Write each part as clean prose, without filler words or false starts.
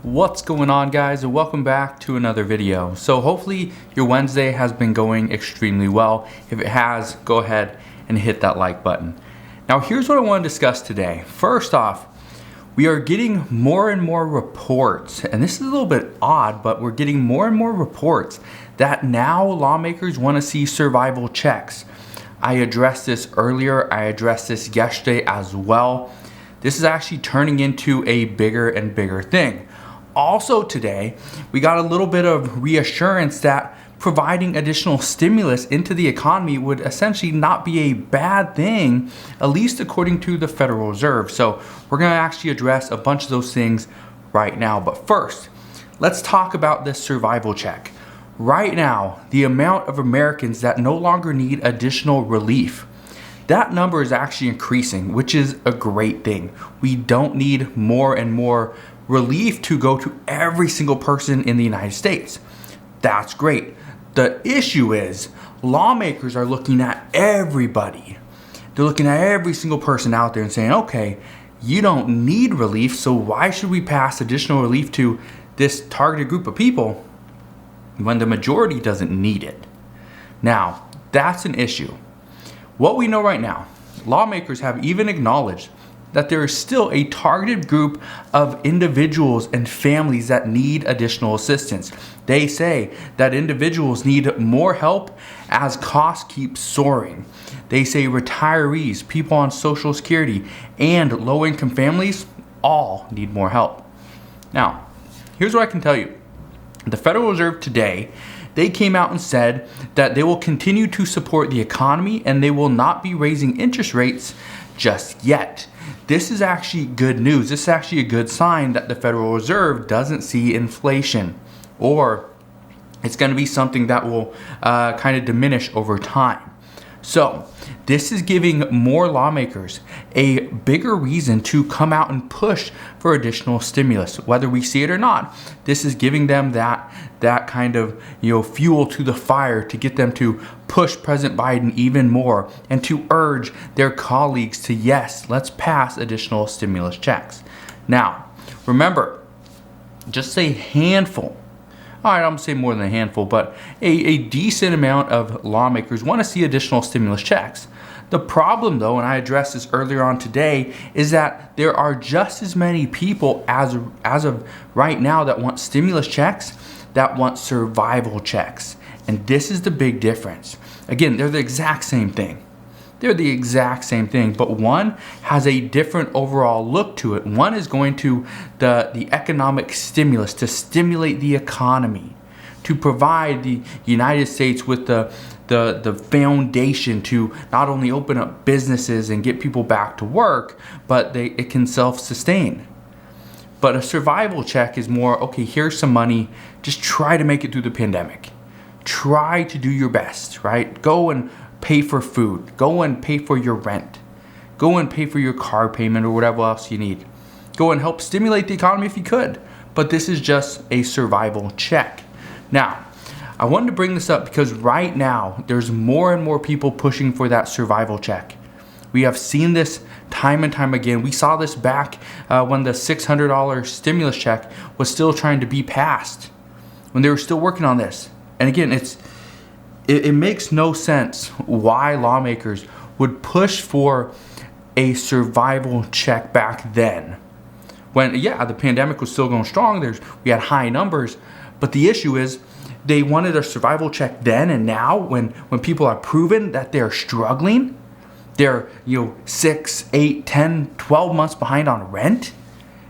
What's going on, guys, and welcome back to another video. So hopefully your Wednesday has been going extremely well. If it has, go ahead and hit that like button. Now here's what I want to discuss today. First off, we are getting more and more reports, and this is a little bit odd, but we're getting more and more reports that now lawmakers want to see survival checks. I addressed this earlier, I addressed this yesterday as well. This is actually turning into a bigger and bigger thing. Also today, we got a little bit of reassurance that providing additional stimulus into the economy would essentially not be a bad thing, at least according to the Federal Reserve. So we're gonna actually address a bunch of those things right now. But first, let's talk about this survival check. Right now, the amount of Americans that no longer need additional relief, that number is actually increasing, which is a great thing. We don't need more and more relief to go to every single person in the United States. That's great. The issue is lawmakers are looking at everybody. They're looking at every single person out there and saying, okay, you don't need relief, so why should we pass additional relief to this targeted group of people when the majority doesn't need it? Now, that's an issue. What we know right now, lawmakers have even acknowledged that there is still a targeted group of individuals and families that need additional assistance. They say that individuals need more help as costs keep soaring. They say retirees, people on Social Security, and low-income families all need more help. Now, here's what I can tell you. The Federal Reserve today, they came out and said that they will continue to support the economy and they will not be raising interest rates just yet. This is actually good news. This is actually a good sign that the Federal Reserve doesn't see inflation, or it's going to be something that will kind of diminish over time. So this is giving more lawmakers a bigger reason to come out and push for additional stimulus, whether we see it or not. This is giving them that kind of fuel to the fire to get them to push President Biden even more and to urge their colleagues to, yes, let's pass additional stimulus checks. Now, remember, just a handful, all right, I'm gonna say more than a handful, but a decent amount of lawmakers want to see additional stimulus checks. The problem, though, and I addressed this earlier on today, is that there are just as many people as of right now that want stimulus checks that want survival checks. And this is the big difference. Again, they're the exact same thing. They're the exact same thing, but one has a different overall look to it. One is going to the economic stimulus to stimulate the economy, to provide the United States with the foundation to not only open up businesses and get people back to work, but it can self-sustain. But a survival check is more, okay, here's some money, just try to make it through the pandemic. Try to do your best, right? Go and pay for food. Go and pay for your rent. Go and pay for your car payment or whatever else you need. Go and help stimulate the economy if you could. But this is just a survival check. Now, I wanted to bring this up because right now, there's more and more people pushing for that survival check. We have seen this time and time again. We saw this back when the $600 stimulus check was still trying to be passed, when they were still working on this. And again, it makes no sense why lawmakers would push for a survival check back then. When, yeah, the pandemic was still going strong, we had high numbers, but the issue is they wanted a survival check then, and now when people are proven that they're struggling, they're 6, 8, 10, 12 months behind on rent,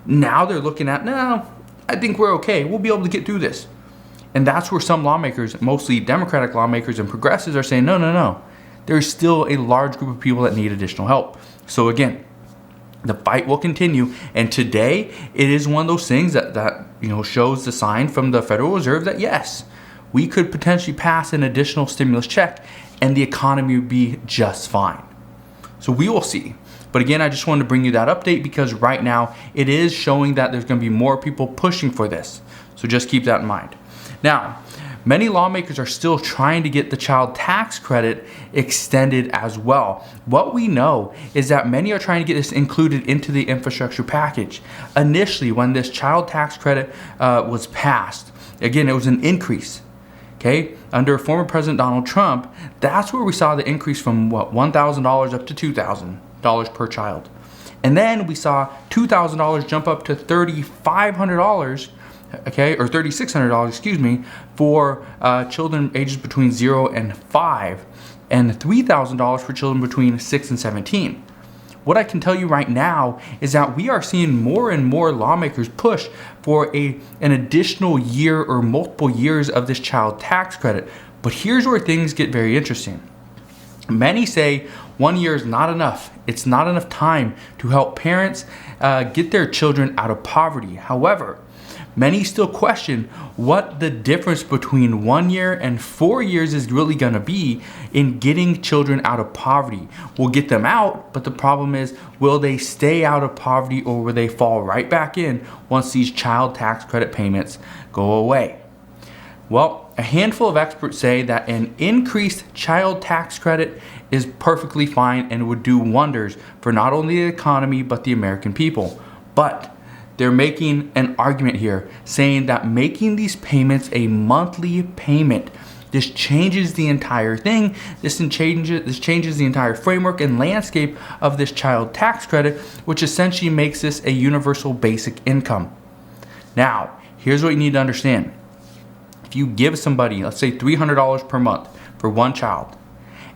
now they're looking at, no, I think we're okay, we'll be able to get through this. And that's where some lawmakers, mostly Democratic lawmakers and progressives, are saying, no. There's still a large group of people that need additional help. So again, the fight will continue. And today, it is one of those things that shows the sign from the Federal Reserve that yes, we could potentially pass an additional stimulus check and the economy would be just fine. So we will see. But again, I just wanted to bring you that update because right now, it is showing that there's going to be more people pushing for this. So just keep that in mind. Now, many lawmakers are still trying to get the child tax credit extended as well. What we know is that many are trying to get this included into the infrastructure package. Initially, when this child tax credit was passed, again, it was an increase. Okay, under former President Donald Trump, that's where we saw the increase from $1,000 up to $2,000 per child. And then we saw $2,000 jump up to $3,500, okay, or $3,600, excuse me, for children ages between 0 and 5, and $3,000 for children between 6 and 17. What I can tell you right now is that we are seeing more and more lawmakers push for an additional year or multiple years of this child tax credit. But here's where things get very interesting. Many say 1 year is not enough. It's not enough time to help parents get their children out of poverty. However, many still question what the difference between 1 year and 4 years is really going to be in getting children out of poverty. We'll get them out, but the problem is, will they stay out of poverty or will they fall right back in once these child tax credit payments go away? Well, a handful of experts say that an increased child tax credit is perfectly fine and would do wonders for not only the economy but the American people. But they're making an argument here, saying that making these payments a monthly payment, this changes the entire thing. This changes the entire framework and landscape of this child tax credit, which essentially makes this a universal basic income. Now, here's what you need to understand. If you give somebody, let's say $300 per month for one child,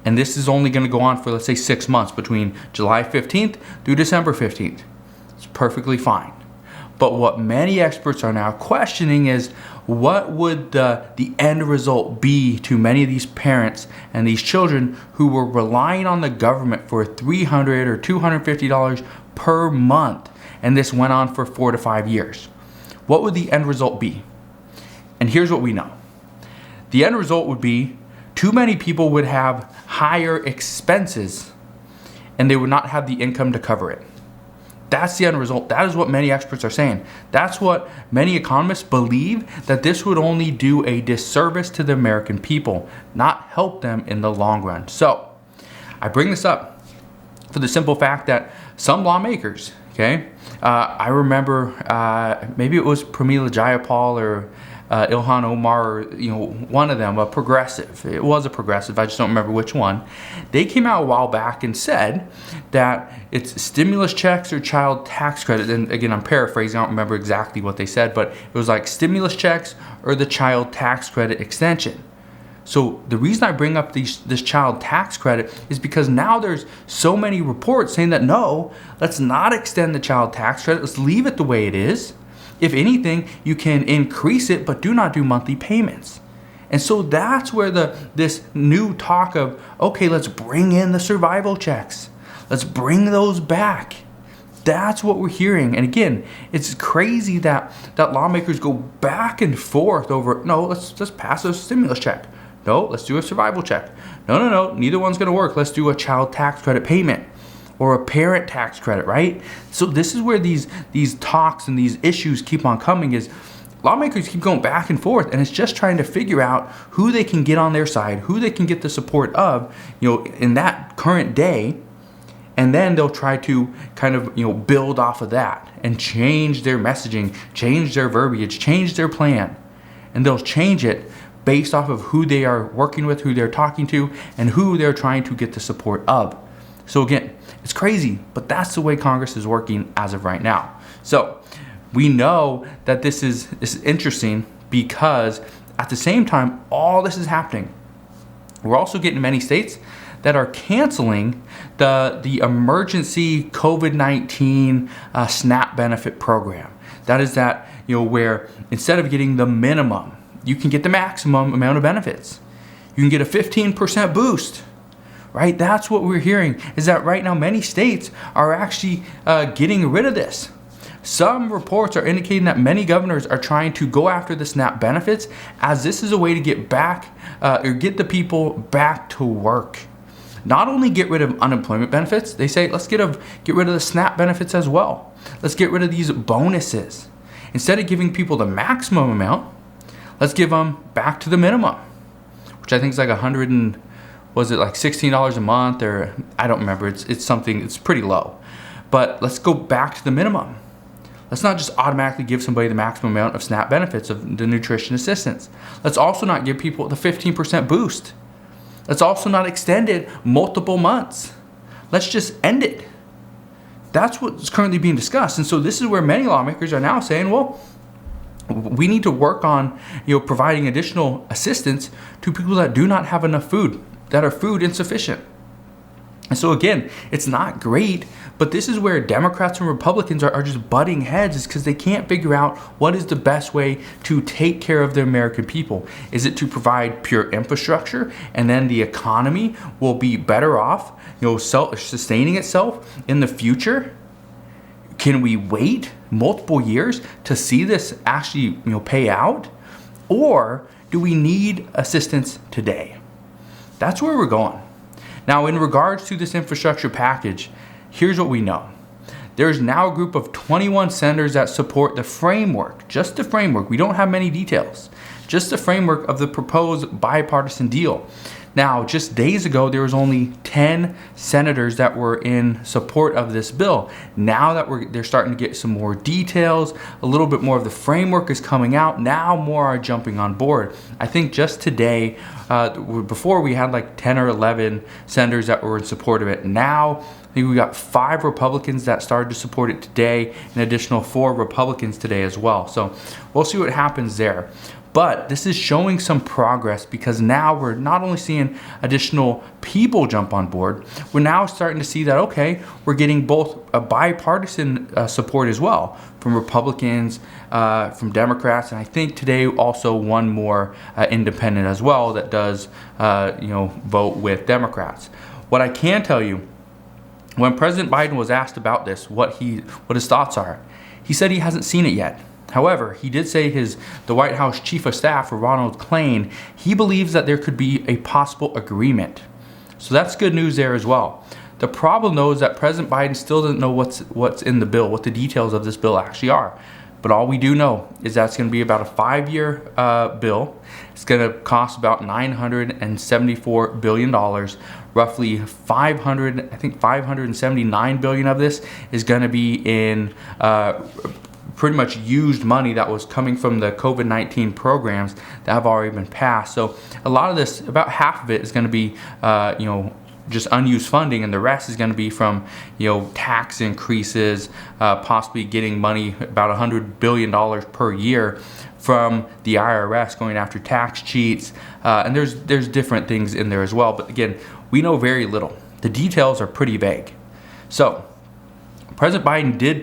and this is only going to go on for, let's say, 6 months between July 15th through December 15th, it's perfectly fine. But what many experts are now questioning is, what would the end result be to many of these parents and these children who were relying on the government for $300 or $250 per month, and this went on for 4 to 5 years? What would the end result be? And here's what we know. The end result would be too many people would have higher expenses and they would not have the income to cover it. That's the end result. That is what many experts are saying. That's what many economists believe, that this would only do a disservice to the American people, not help them in the long run. So I bring this up for the simple fact that some lawmakers, okay, I remember maybe it was Pramila Jayapal or Ilhan Omar, or one of them, a progressive. It was a progressive, I just don't remember which one. They came out a while back and said that it's stimulus checks or child tax credit. And again, I'm paraphrasing, I don't remember exactly what they said, but it was like stimulus checks or the child tax credit extension. So the reason I bring up this child tax credit is because now there's so many reports saying that no, let's not extend the child tax credit, let's leave it the way it is. If anything, you can increase it, but do not do monthly payments. And so that's where this new talk of, okay, let's bring in the survival checks. Let's bring those back. That's what we're hearing. And again, it's crazy that lawmakers go back and forth over, no, let's pass a stimulus check. No, let's do a survival check. No, neither one's going to work. Let's do a child tax credit payment or a parent tax credit, right? So this is where these talks and these issues keep on coming, is lawmakers keep going back and forth, and it's just trying to figure out who they can get on their side, who they can get the support of, in that current day, and then they'll try to kind of, build off of that and change their messaging, change their verbiage, change their plan, and they'll change it based off of who they are working with, who they're talking to, and who they're trying to get the support of. So again, it's crazy, but that's the way Congress is working as of right now. So we know that this is interesting because at the same time, all this is happening, we're also getting many states that are canceling the emergency COVID-19 SNAP benefit program. That is where instead of getting the minimum, you can get the maximum amount of benefits. You can get a 15% boost. Right? That's what we're hearing, is that right now many states are actually getting rid of this. Some reports are indicating that many governors are trying to go after the SNAP benefits, as this is a way to get back or get the people back to work. Not only get rid of unemployment benefits, they say let's get rid of the SNAP benefits as well. Let's get rid of these bonuses. Instead of giving people the maximum amount, Let's give them back to the minimum, which I think is like $16 a month, or I don't remember. It's something, it's pretty low. But let's go back to the minimum. Let's not just automatically give somebody the maximum amount of SNAP benefits of the nutrition assistance. Let's also not give people the 15% boost. Let's also not extend it multiple months. Let's just end it. That's what's currently being discussed. And so this is where many lawmakers are now saying, well, we need to work on, providing additional assistance to people that do not have enough food, that are food insufficient. And so again, it's not great, but this is where Democrats and Republicans are just butting heads, is because they can't figure out what is the best way to take care of the American people. Is it to provide pure infrastructure and then the economy will be better off, sustaining itself in the future? Can we wait multiple years to see this actually, pay out? Or do we need assistance today? That's where we're going. Now, in regards to this infrastructure package, here's what we know. There's now a group of 21 senators that support the framework, just the framework. We don't have many details, just the framework of the proposed bipartisan deal. Now, just days ago, there was only 10 senators that were in support of this bill. Now that they're starting to get some more details, a little bit more of the framework is coming out. Now more are jumping on board. I think just today, before we had like 10 or 11 senators that were in support of it. Now, I think we got 5 Republicans that started to support it today, an additional 4 Republicans today as well. So we'll see what happens there. But this is showing some progress, because now we're not only seeing additional people jump on board, we're now starting to see that, okay, we're getting both a bipartisan support as well from Republicans, from Democrats, and I think today also one more independent as well that does, vote with Democrats. What I can tell you, when President Biden was asked about this, what his thoughts are, he said he hasn't seen it yet. However, he did say the White House Chief of Staff, Ronald Klain, he believes that there could be a possible agreement. So that's good news there as well. The problem, though, is that President Biden still doesn't know what's in the bill, what the details of this bill actually are. But all we do know is that it's going to be about a 5-year bill. It's going to cost about $974 billion. Roughly $579 billion of this is going to be in pretty much used money that was coming from the COVID-19 programs that have already been passed. So a lot of this, about half of it, is going to be, just unused funding, and the rest is going to be from, tax increases, possibly getting money, about $100 billion per year from the IRS going after tax cheats, and there's different things in there as well. But again, we know very little. The details are pretty vague. So President Biden did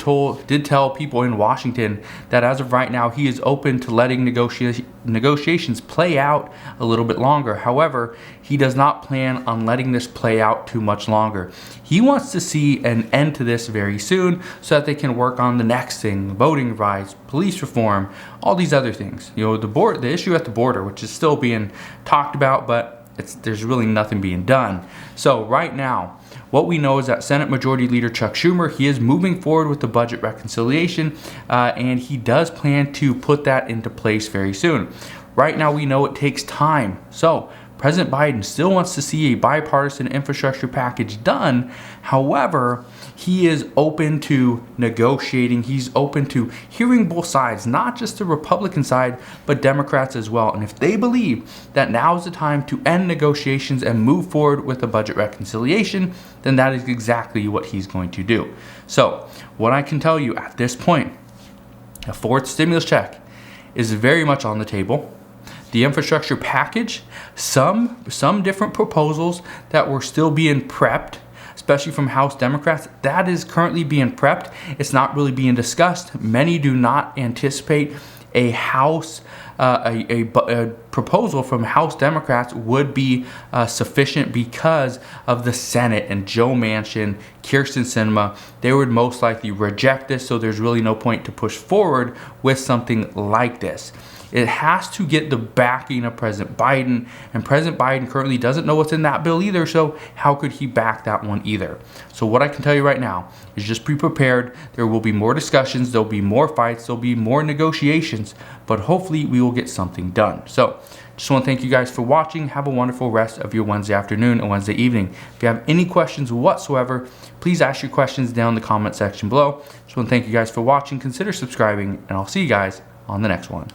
tell people in Washington that as of right now, he is open to letting negotiations play out a little bit longer. However, he does not plan on letting this play out too much longer. He wants to see an end to this very soon so that they can work on the next thing, voting rights, police reform, all these other things. The issue at the border, which is still being talked about, but there's really nothing being done. So right now, what we know is that Senate Majority Leader Chuck Schumer, he is moving forward with the budget reconciliation, and he does plan to put that into place very soon. Right now, we know it takes time. So President Biden still wants to see a bipartisan infrastructure package done. However, he is open to negotiating. He's open to hearing both sides, not just the Republican side, but Democrats as well. And if they believe that now is the time to end negotiations and move forward with a budget reconciliation, then that is exactly what he's going to do. So what I can tell you at this point, a fourth stimulus check is very much on the table. The infrastructure package, some different proposals that were still being prepped, especially from House Democrats, that is currently being prepped. It's not really being discussed. Many do not anticipate a House, a proposal from House Democrats would be sufficient because of the Senate and Joe Manchin, Kyrsten Sinema. They would most likely reject this, so there's really no point to push forward with something like this. It has to get the backing of President Biden, and President Biden currently doesn't know what's in that bill either, so how could he back that one either? So what I can tell you right now is just be prepared. There will be more discussions, there'll be more fights, there'll be more negotiations, but hopefully we will you'll get something done. So just want to thank you guys for watching. Have a wonderful rest of your Wednesday afternoon and Wednesday evening. If you have any questions whatsoever, please ask your questions down in the comment section below. Just want to thank you guys for watching. Consider subscribing, and I'll see you guys on the next one.